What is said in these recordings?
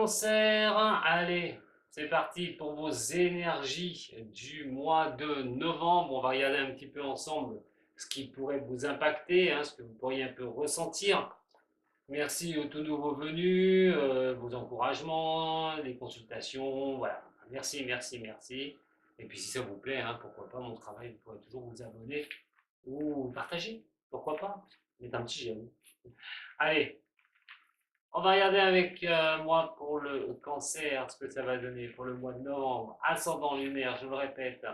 Cancer, allez, c'est parti pour vos énergies du mois de novembre. On va regarder un petit peu ensemble ce qui pourrait vous impacter, ce que vous pourriez un peu ressentir. Merci aux tout nouveaux venus, vos encouragements, les consultations, voilà. Merci, merci, merci. Et puis si ça vous plaît, pourquoi pas mon travail, vous pourrez toujours vous abonner ou partager, pourquoi pas. Mettre un petit j'aime. Allez, on va regarder avec moi pour le cancer ce que ça va donner pour le mois de novembre. Ascendant lunaire, je le répète,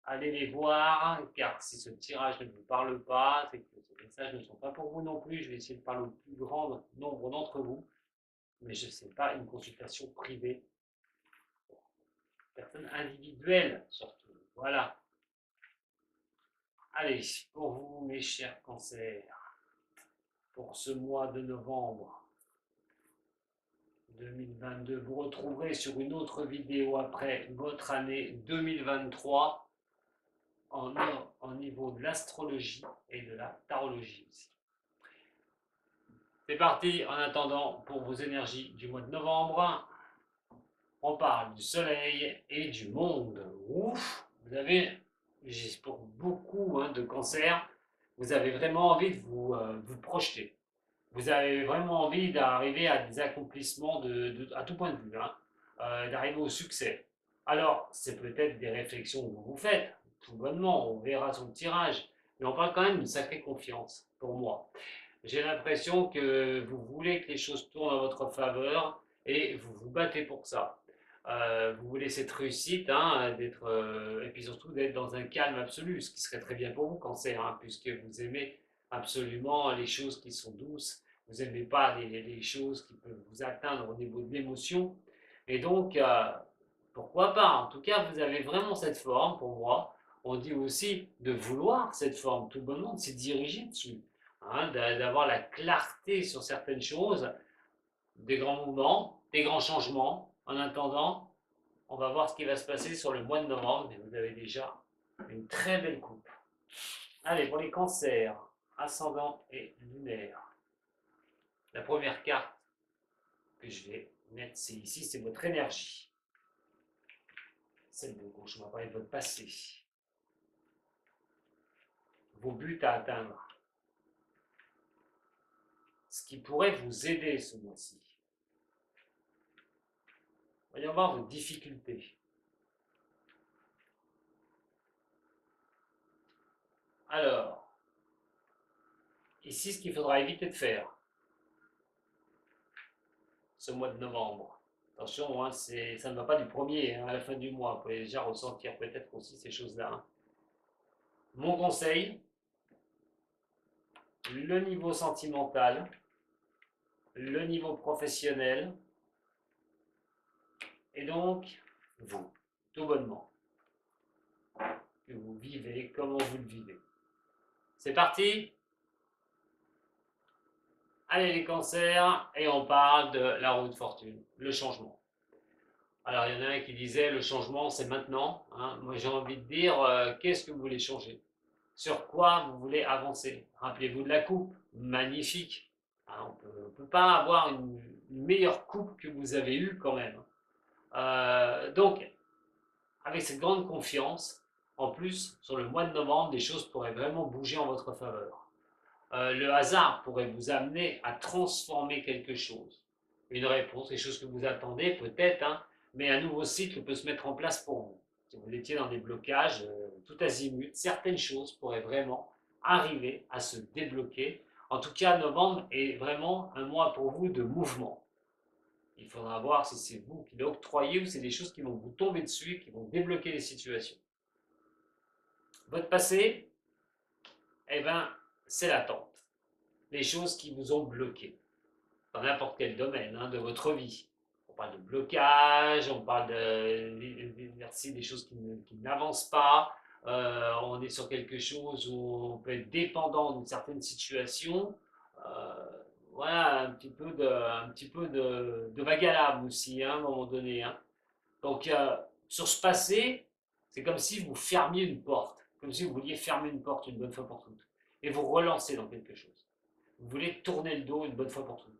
allez les voir, car si ce tirage ne vous parle pas, c'est que ces messages ne sont pas pour vous non plus. Je vais essayer de parler au plus grand nombre d'entre vous, mais je ne sais pas une consultation privée, personne individuelle surtout. Voilà. Allez, pour vous mes chers cancers, pour ce mois de novembre 2022. Vous retrouverez sur une autre vidéo après votre année 2023 en niveau de l'astrologie et de la tarologie aussi. C'est parti, en attendant, pour vos énergies du mois de novembre, on parle du soleil et du monde. Ouf, vous avez, pour beaucoup de cancers, vous avez vraiment envie de vous projeter. Vous avez vraiment envie d'arriver à des accomplissements à tout point de vue, d'arriver au succès. Alors, c'est peut-être des réflexions que vous vous faites, tout bonnement, on verra son tirage, mais on parle quand même d'une sacrée confiance, pour moi. J'ai l'impression que vous voulez que les choses tournent en votre faveur et vous vous battez pour ça. Vous voulez cette réussite, et puis surtout d'être dans un calme absolu, ce qui serait très bien pour vous, cancer, puisque vous aimez absolument les choses qui sont douces, vous n'aimez pas les choses qui peuvent vous atteindre au niveau de l'émotion, et donc, pourquoi pas, en tout cas, vous avez vraiment cette forme, pour moi, on dit aussi de vouloir cette forme, tout bonnement, de s'y diriger dessus, d'avoir la clarté sur certaines choses, des grands mouvements, des grands changements. En attendant, on va voir ce qui va se passer sur le mois de novembre, mais vous avez déjà une très belle coupe. Allez, pour les cancers, ascendant et lunaire. La première carte que je vais mettre, c'est ici, c'est votre énergie. Celle de gauche, on va parler de votre passé. Vos buts à atteindre. Ce qui pourrait vous aider ce mois-ci. Voyons voir vos difficultés. Alors, ici, ce qu'il faudra éviter de faire ce mois de novembre. Attention, ça ne va pas du premier à la fin du mois. Vous pouvez déjà ressentir peut-être aussi ces choses-là. Mon conseil, le niveau sentimental, le niveau professionnel, et donc vous, tout bonnement, que vous vivez, comment vous le vivez. C'est parti. Allez les cancers, et on parle de la roue de fortune, le changement. Alors il y en a un qui disait le changement c'est maintenant. Moi j'ai envie de dire qu'est-ce que vous voulez changer? Sur quoi vous voulez avancer? Rappelez-vous de la coupe, magnifique. On ne peut pas avoir une meilleure coupe que vous avez eue quand même. Donc avec cette grande confiance, en plus sur le mois de novembre, des choses pourraient vraiment bouger en votre faveur. Le hasard pourrait vous amener à transformer quelque chose, une réponse, quelque chose que vous attendez peut-être, mais un nouveau cycle peut se mettre en place pour vous. Si vous étiez dans des blocages tout azimut, certaines choses pourraient vraiment arriver à se débloquer. En tout cas, novembre est vraiment un mois pour vous de mouvement. Il faudra voir si c'est vous qui l'octroyez ou c'est des choses qui vont vous tomber dessus et qui vont débloquer les situations. Votre passé, eh ben, c'est l'attente. Les choses qui vous ont bloqué, dans n'importe quel domaine de votre vie. On parle de blocage, on parle des choses qui n'avancent pas, on est sur quelque chose où on peut être dépendant d'une certaine situation. Euh, voilà, un petit peu de vague à l'âme aussi, à un moment donné. Donc, sur ce passé, c'est comme si vous fermiez une porte, comme si vous vouliez fermer une porte une bonne fois pour toutes, et vous relancez dans quelque chose. Vous voulez tourner le dos une bonne fois pour toutes.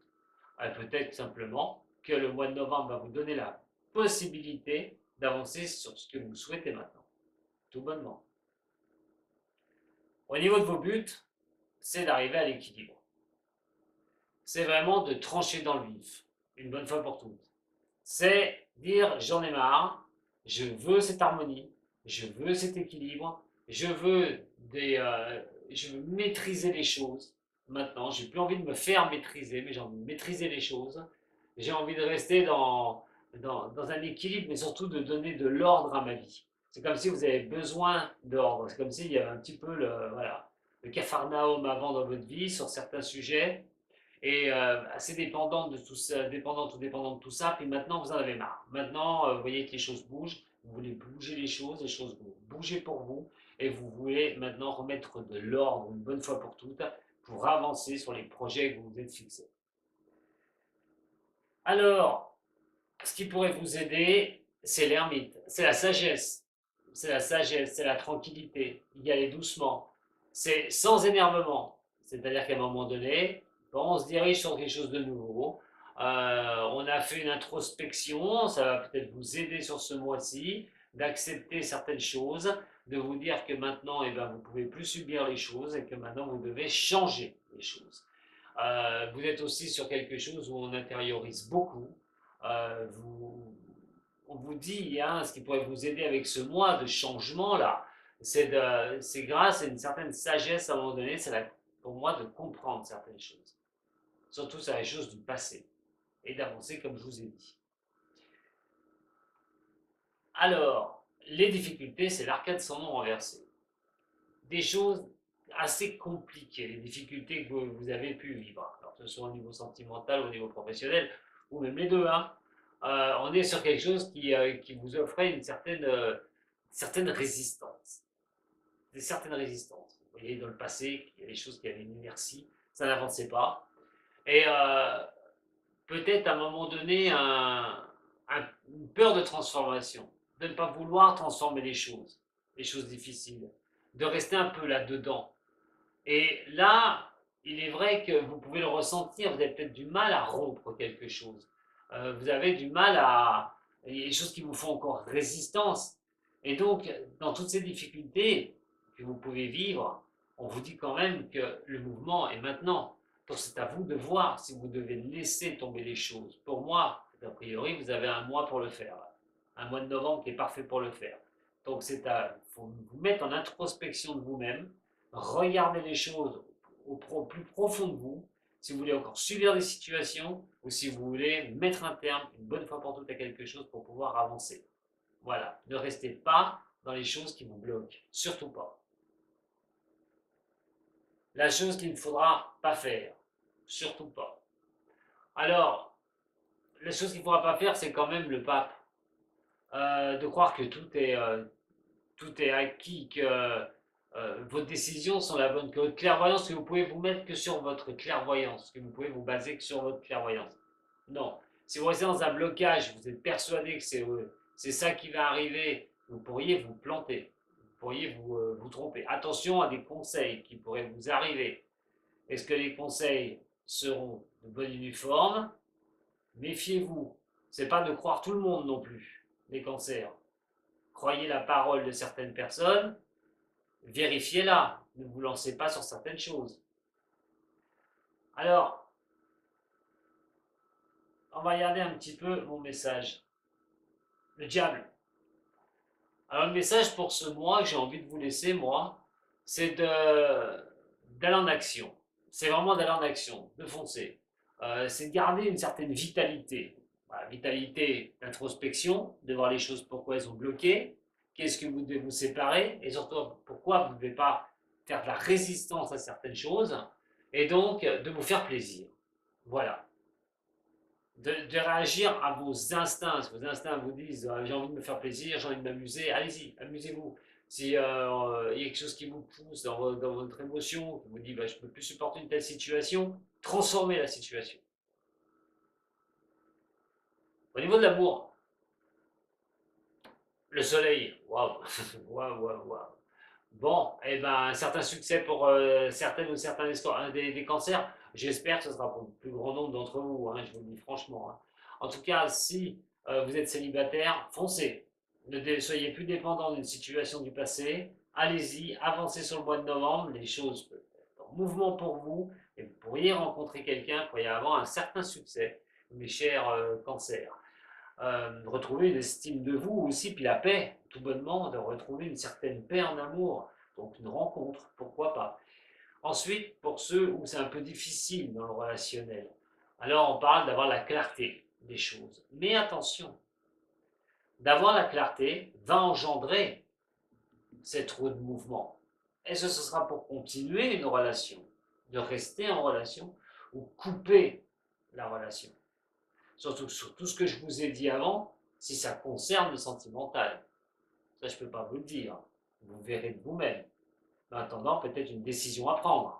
Peut-être simplement que le mois de novembre va vous donner la possibilité d'avancer sur ce que vous souhaitez maintenant, tout bonnement. Au niveau de vos buts, c'est d'arriver à l'équilibre. C'est vraiment de trancher dans le vif, une bonne fois pour toutes. C'est dire j'en ai marre, je veux cette harmonie, je veux cet équilibre, je veux maîtriser les choses. Maintenant, j'ai plus envie de me faire maîtriser, mais j'ai envie de maîtriser les choses. J'ai envie de rester dans un équilibre, mais surtout de donner de l'ordre à ma vie. C'est comme si vous avez besoin d'ordre. C'est comme s'il y avait un petit peu voilà, le capharnaüm avant dans votre vie sur certains sujets et assez dépendante de tout ça, dépendante ou dépendante de tout ça, puis maintenant vous en avez marre. Maintenant, vous voyez que les choses bougent, vous voulez bouger les choses vont bouger pour vous, et vous voulez maintenant remettre de l'ordre une bonne fois pour toutes, pour avancer sur les projets que vous vous êtes fixés. Alors, ce qui pourrait vous aider, c'est l'ermite, c'est la sagesse, c'est la tranquillité, y aller doucement, c'est sans énervement, c'est-à-dire qu'à un moment donné, quand on se dirige sur quelque chose de nouveau, on a fait une introspection, ça va peut-être vous aider sur ce mois-ci, d'accepter certaines choses, de vous dire que maintenant, eh ben, vous ne pouvez plus subir les choses et que maintenant, vous devez changer les choses. Vous êtes aussi sur quelque chose où on intériorise beaucoup, on vous dit, hein, ce qui pourrait vous aider avec ce mois de changement là, c'est grâce à une certaine sagesse à un moment donné, pour moi de comprendre certaines choses, surtout sur les choses du passé, et d'avancer comme je vous ai dit. Alors, les difficultés, c'est l'arcade sans nom renversé. Des choses assez compliquées, les difficultés que vous avez pu vivre, alors que ce soit au niveau sentimental, au niveau professionnel, ou même les deux, hein. On est sur quelque chose qui vous offrait une certaine résistance. Des certaines résistances. Vous voyez, dans le passé, il y a des choses qui avaient une inertie, ça n'avançait pas. Et peut-être à un moment donné, une peur de transformation, de ne pas vouloir transformer les choses difficiles, de rester un peu là-dedans. Et là, il est vrai que vous pouvez le ressentir, vous avez peut-être du mal à rompre quelque chose. Vous avez du mal à... Il y a des choses qui vous font encore résistance. Et donc, dans toutes ces difficultés que vous pouvez vivre, on vous dit quand même que le mouvement est maintenant. Donc c'est à vous de voir si vous devez laisser tomber les choses. Pour moi, a priori, vous avez un mois pour le faire. Un mois de novembre qui est parfait pour le faire. Donc faut vous mettre en introspection de vous-même, regarder les choses au plus profond de vous, si vous voulez encore subir des situations ou si vous voulez mettre un terme une bonne fois pour toutes à quelque chose pour pouvoir avancer. Voilà, ne restez pas dans les choses qui vous bloquent, surtout pas. La chose qu'il ne faudra pas faire, surtout pas. Alors, la chose qu'il ne faudra pas faire, c'est quand même le pape. De croire que tout est acquis, que vos décisions sont la bonne, que votre clairvoyance, que vous pouvez vous mettre que sur votre clairvoyance, que vous pouvez vous baser que sur votre clairvoyance. Non. Si vous restez dans un blocage, vous êtes persuadé que c'est ça qui va arriver, vous pourriez vous planter, vous pourriez vous tromper. Attention à des conseils qui pourraient vous arriver. Est-ce que les conseils seront de bon uniforme? Méfiez-vous. C'est pas de croire tout le monde non plus, les cancers. Croyez la parole de certaines personnes, vérifiez-la. Ne vous lancez pas sur certaines choses. Alors, on va regarder un petit peu mon message. Le diable. Alors, le message pour ce mois que j'ai envie de vous laisser, moi, c'est d'aller en action. C'est vraiment d'aller en action, de foncer. C'est de garder une certaine vitalité. Voilà, vitalité d'introspection, de voir les choses pourquoi elles ont bloqué, qu'est-ce que vous devez vous séparer, et surtout pourquoi vous ne devez pas faire de la résistance à certaines choses, et donc de vous faire plaisir. Voilà. De réagir à vos instincts. Si vos instincts vous disent j'ai envie de me faire plaisir, j'ai envie de m'amuser, allez-y, amusez-vous. Si il y a quelque chose qui vous pousse dans votre émotion, qui vous dit je ne peux plus supporter une telle situation, transformez la situation. Au niveau de l'amour, le soleil, waouh, waouh, waouh, waouh. Bon, eh ben, un certain succès pour certaines ou certains des cancers. J'espère que ce sera pour le plus grand nombre d'entre vous, hein, je vous le dis franchement. Hein. En tout cas, si vous êtes célibataire, foncez. Ne soyez plus dépendant d'une situation du passé. Allez-y, avancez sur le mois de novembre. Les choses peuvent être en mouvement pour vous et vous pourriez rencontrer quelqu'un, vous pourriez avoir un certain succès, mes chers cancers. Retrouver une estime de vous aussi, puis la paix, tout bonnement, de retrouver une certaine paix en amour. Donc une rencontre, pourquoi pas. Ensuite, pour ceux où c'est un peu difficile dans le relationnel, alors on parle d'avoir la clarté des choses. Mais attention, d'avoir la clarté va engendrer cette roue de mouvement. Est-ce que ce sera pour continuer une relation, de rester en relation, ou couper la relation? Surtout sur tout ce que je vous ai dit avant, si ça concerne le sentimental. Ça, je ne peux pas vous le dire. Vous verrez de vous-même. En attendant, peut-être une décision à prendre.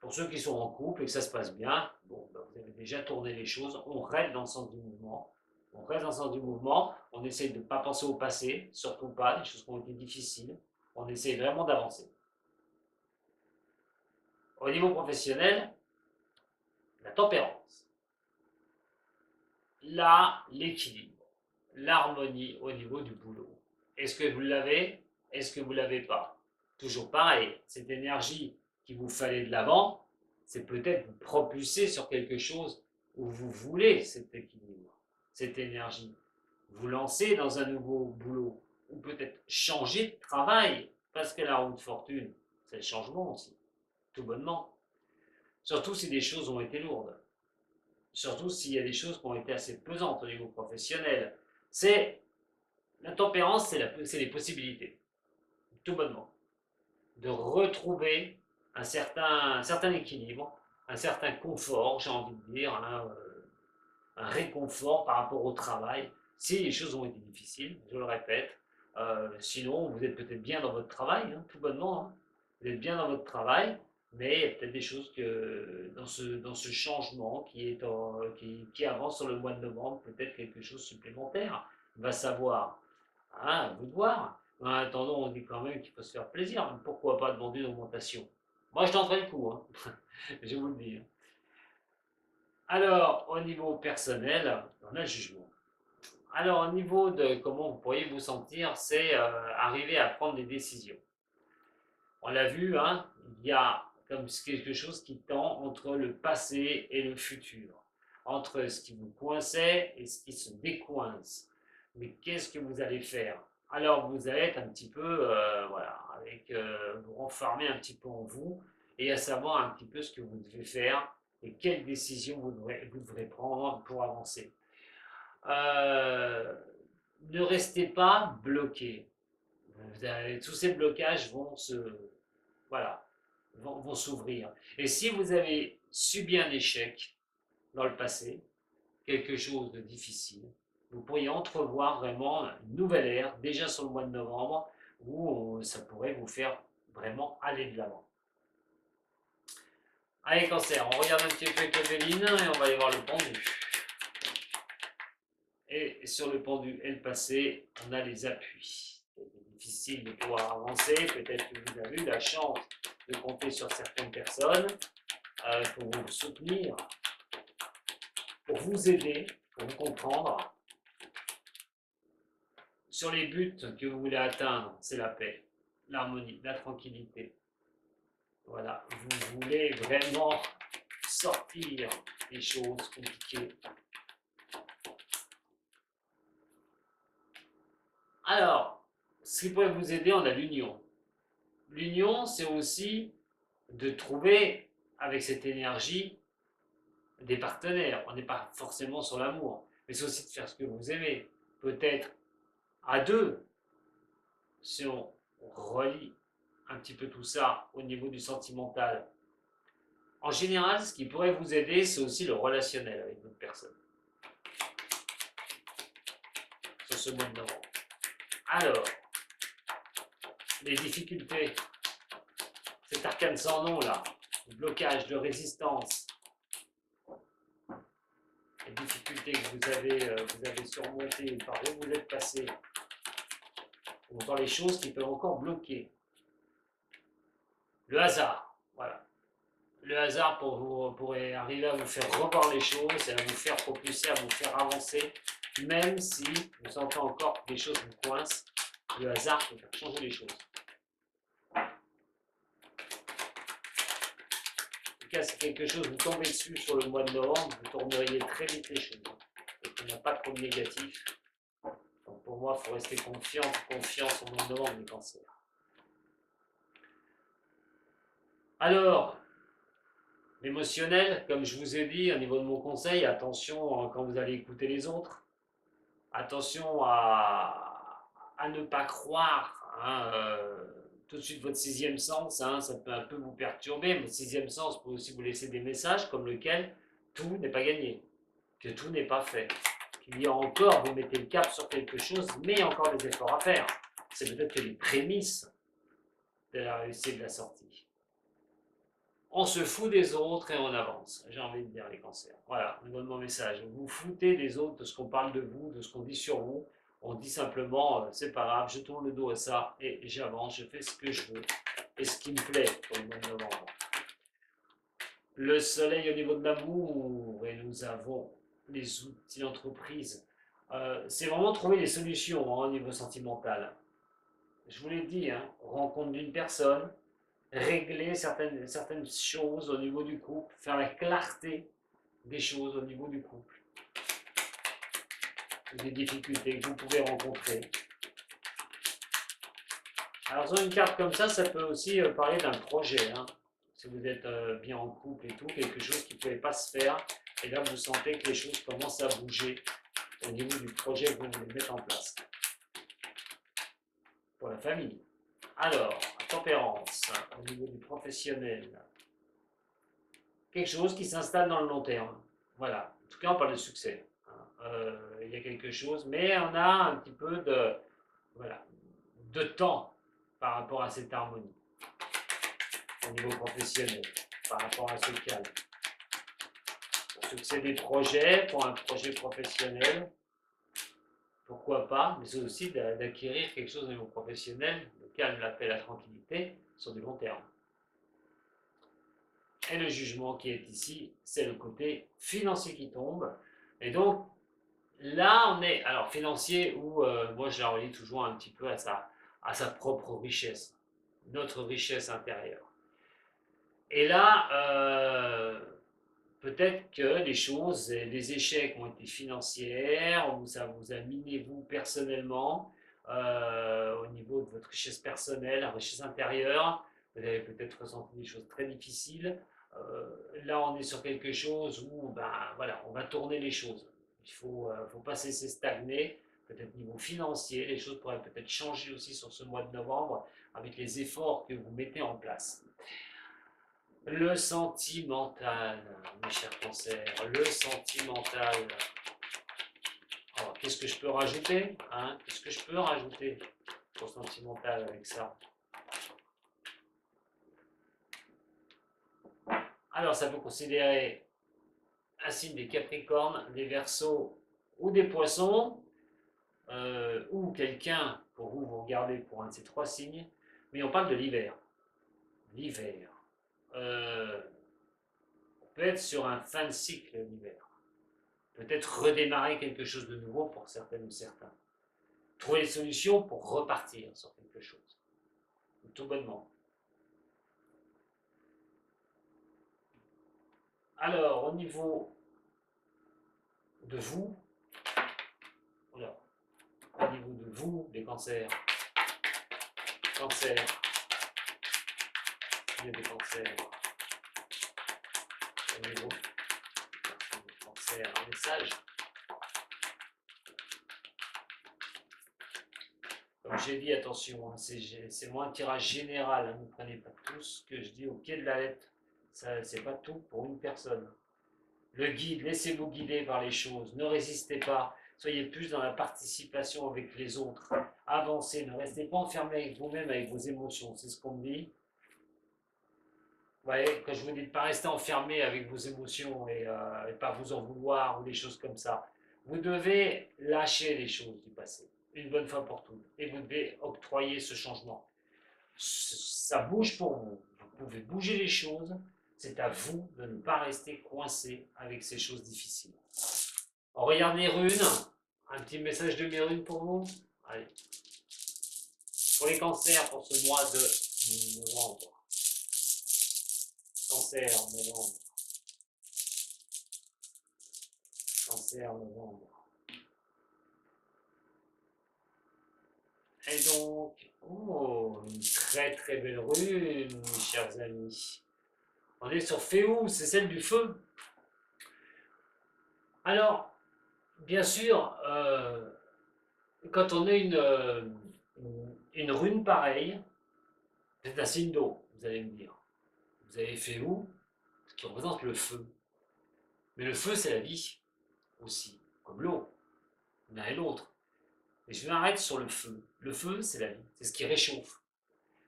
Pour ceux qui sont en couple et que ça se passe bien, bon, ben vous avez déjà tourné les choses, on reste dans le sens du mouvement. On reste dans le sens du mouvement, on essaye de ne pas penser au passé, surtout pas, des choses qui ont été difficiles. On essaye vraiment d'avancer. Au niveau professionnel, la tempérance. Là, l'équilibre, l'harmonie au niveau du boulot. Est-ce que vous l'avez? Est-ce que vous ne l'avez pas? Toujours pareil, cette énergie qu'il vous fallait de l'avant, c'est peut-être vous propulser sur quelque chose où vous voulez cet équilibre, cette énergie. Vous lancer dans un nouveau boulot, ou peut-être changer de travail, parce que la roue de fortune, c'est le changement aussi, tout bonnement. Surtout si des choses ont été lourdes. Surtout s'il y a des choses qui ont été assez pesantes au niveau professionnel. C'est la tempérance, c'est les possibilités, tout bonnement. De retrouver un certain équilibre, un certain confort, j'ai envie de dire, un réconfort par rapport au travail, si les choses ont été difficiles, je le répète. Sinon, vous êtes peut-être bien dans votre travail, hein, tout bonnement. Hein. Vous êtes bien dans votre travail, mais il y a peut-être des choses que dans ce changement qui avance sur le mois de novembre, peut-être quelque chose de supplémentaire. Va savoir. Hein, à vous de voir. En attendant, on dit quand même qu'il faut se faire plaisir. Pourquoi pas demander une augmentation? Moi, je tenterai le coup, hein. Je vous le dis. Hein. Alors, au niveau personnel, on a le jugement. Alors, au niveau de comment vous pourriez vous sentir, c'est arriver à prendre des décisions. On l'a vu, hein, il y a comme quelque chose qui tend entre le passé et le futur, entre ce qui vous coinçait et ce qui se décoince. Mais qu'est-ce que vous allez faire? Alors, vous allez être un petit peu, voilà, vous renfermer un petit peu en vous et à savoir un petit peu ce que vous devez faire et quelles décisions vous devrez prendre pour avancer. Euh, Ne restez pas bloqué. Tous ces blocages voilà, vont s'ouvrir. Et si vous avez subi un échec dans le passé, quelque chose de difficile, vous pourriez entrevoir vraiment une nouvelle ère, déjà sur le mois de novembre, où ça pourrait vous faire vraiment aller de l'avant. Allez, cancer, on regarde un petit peu avec Evelyne et on va aller voir le pendu. Et sur le pendu et le passé, on a les appuis. C'est difficile de pouvoir avancer. Peut-être que vous avez eu la chance de compter sur certaines personnes pour vous soutenir, pour vous aider, pour vous comprendre. Sur les buts que vous voulez atteindre, c'est la paix, l'harmonie, la tranquillité. Voilà, vous voulez vraiment sortir des choses compliquées. Alors, ce qui pourrait vous aider, on a l'union. L'union, c'est aussi de trouver, avec cette énergie, des partenaires. On n'est pas forcément sur l'amour, mais c'est aussi de faire ce que vous aimez. Peut-être à deux, si on relie un petit peu tout ça au niveau du sentimental. En général, ce qui pourrait vous aider, c'est aussi le relationnel avec d'autres personnes. Sur ce mois de novembre. Alors, les difficultés, cet arcane sans nom là, le blocage, de résistance, les difficultés que vous avez surmontées, par où vous êtes passé, ou encore les choses qui peuvent encore bloquer. Le hasard, voilà. Le hasard pourrait arriver à vous faire revoir les choses et à vous faire propulser, à vous faire avancer, même si vous sentez encore que les choses vous coincent. Le hasard peut faire changer les choses. En tout cas, si quelque chose vous tombez dessus sur le mois de novembre, vous tourneriez très vite les choses. Donc, il n'y a pas trop de négatif. Donc, pour moi, il faut rester confiance au mois de novembre, les cancers. Alors, l'émotionnel, comme je vous ai dit, au niveau de mon conseil, attention quand vous allez écouter les autres. Attention à ne pas croire tout de suite votre sixième sens, ça peut un peu vous perturber. Votre sixième sens peut aussi vous laisser des messages comme lequel tout n'est pas gagné, que tout n'est pas fait, qu'il y a encore, vous mettez le cap sur quelque chose, mais il y a encore des efforts à faire. C'est peut-être que les prémices de la réussite de la sortie. On se fout des autres et on avance. J'ai envie de dire les cancers. Voilà, on donne mon message. Vous vous foutez des autres, de ce qu'on parle de vous, de ce qu'on dit sur vous. On dit simplement, c'est pas grave, je tourne le dos à ça et j'avance, je fais ce que je veux et ce qui me plaît pour le mois de novembre. Le soleil au niveau de l'amour et nous avons les outils d'entreprise. C'est vraiment trouver des solutions au niveau sentimental. Je vous l'ai dit, rencontre d'une personne, régler certaines choses au niveau du couple, faire la clarté des choses au niveau du couple, des difficultés que vous pouvez rencontrer. Alors sur une carte comme ça peut aussi parler d'un projet. Si vous êtes bien en couple et tout, quelque chose qui ne pouvait pas se faire, et là vous sentez que les choses commencent à bouger au niveau du projet que vous voulez mettre en place. Pour la famille. Alors, tempérance, au niveau du professionnel, quelque chose qui s'installe dans le long terme. Voilà. En tout cas, on parle de succès. Il y a quelque chose, mais on a un petit peu de temps par rapport à cette harmonie au niveau professionnel, par rapport à ce calme. Pour succès des projets, pour un projet professionnel, pourquoi pas, mais c'est aussi d'acquérir quelque chose au niveau professionnel, le calme, la paix, la tranquillité, sur du long terme. Et le jugement qui est ici, c'est le côté financier qui tombe. Et donc, là, on est, alors financier, où moi je la relie toujours un petit peu à sa propre richesse, notre richesse intérieure. Et là, peut-être que les choses, les échecs ont été financières, ou ça vous a miné vous personnellement, au niveau de votre richesse personnelle, la richesse intérieure. Vous avez peut-être ressenti des choses très difficiles. Là, on est sur quelque chose où, voilà, on va tourner les choses. Il faut pas se laisser stagner. Peut-être niveau financier, les choses pourraient peut-être changer aussi sur ce mois de novembre avec les efforts que vous mettez en place. Le sentimental, mes chers cancers, le sentimental. Alors, qu'est-ce que je peux rajouter Qu'est-ce que je peux rajouter pour sentimental avec ça? Alors, ça peut considérer un signe des Capricornes, des Verseaux ou des Poissons, ou quelqu'un, pour vous, vous regardez pour un de ces trois signes, mais on parle de l'hiver. L'hiver. On peut être sur un fin de cycle l'hiver. Peut-être redémarrer quelque chose de nouveau pour certaines ou certains. Trouver des solutions pour repartir sur quelque chose. Tout bonnement. Alors, au niveau de vous, voilà, au niveau de vous, les cancers, il y a des cancers, au niveau des cancers, un message. Comme j'ai dit, attention, c'est moi un tirage général, ne prenez pas tout ce que je dis au pied de la lettre. C'est pas tout pour une personne. Le guide, laissez-vous guider par les choses, ne résistez pas, soyez plus dans la participation avec les autres, avancez, ne restez pas enfermé avec vous-même, avec vos émotions, c'est ce qu'on me dit. Vous voyez, quand je vous dis de ne pas rester enfermé avec vos émotions et pas vous en vouloir ou des choses comme ça, vous devez lâcher les choses du passé, une bonne fois pour toutes, et vous devez octroyer ce changement. Ça bouge pour vous, vous pouvez bouger les choses, c'est à vous de ne pas rester coincé avec ces choses difficiles. On regarde les runes. Un petit message de mes runes pour vous. Allez. Pour les cancers, pour ce mois de novembre. Cancer, novembre. Cancer, novembre. Et donc, oh, une très très belle rune, mes chers amis. On est sur Féou, c'est celle du feu. Alors, bien sûr, quand on a une rune pareille, c'est un signe d'eau, vous allez me dire. Vous avez Féou, qui représente le feu. Mais le feu, c'est la vie aussi, comme l'eau, l'un et l'autre. Et je m'arrête sur le feu. Le feu, c'est la vie, c'est ce qui réchauffe.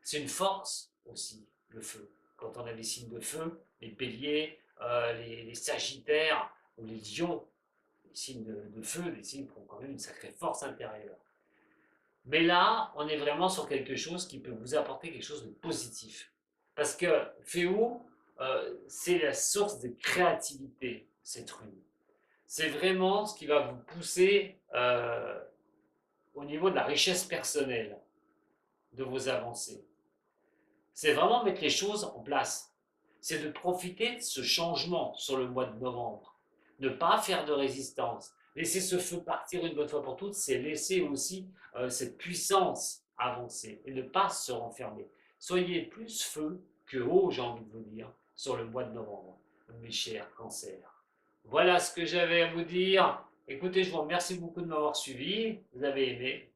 C'est une force aussi, le feu. Quand on a des signes de feu, les béliers, les sagittaires ou les lions, les signes de feu, des signes qui ont quand même une sacrée force intérieure. Mais là, on est vraiment sur quelque chose qui peut vous apporter quelque chose de positif. Parce que Féo, c'est la source de créativité, cette rune. C'est vraiment ce qui va vous pousser au niveau de la richesse personnelle de vos avancées. C'est vraiment mettre les choses en place. C'est de profiter de ce changement sur le mois de novembre. Ne pas faire de résistance. Laisser ce feu partir une bonne fois pour toutes, c'est laisser aussi cette puissance avancer et ne pas se renfermer. Soyez plus feu que eau, j'ai envie de vous dire, sur le mois de novembre, mes chers cancers. Voilà ce que j'avais à vous dire. Écoutez, je vous remercie beaucoup de m'avoir suivi. Vous avez aimé,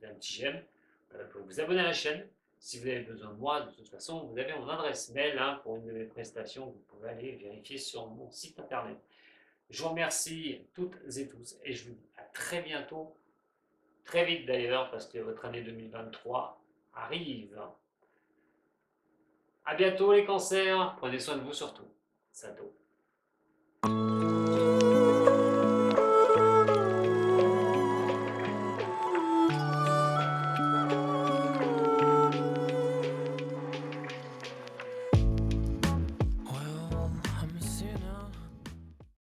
un petit j'aime. Vous pouvez vous abonner à la chaîne. Si vous avez besoin de moi, de toute façon, vous avez mon adresse mail pour une de mes prestations. Vous pouvez aller vérifier sur mon site internet. Je vous remercie toutes et tous et je vous dis à très bientôt, très vite d'ailleurs, parce que votre année 2023 arrive. À bientôt les cancers, prenez soin de vous surtout. Sato.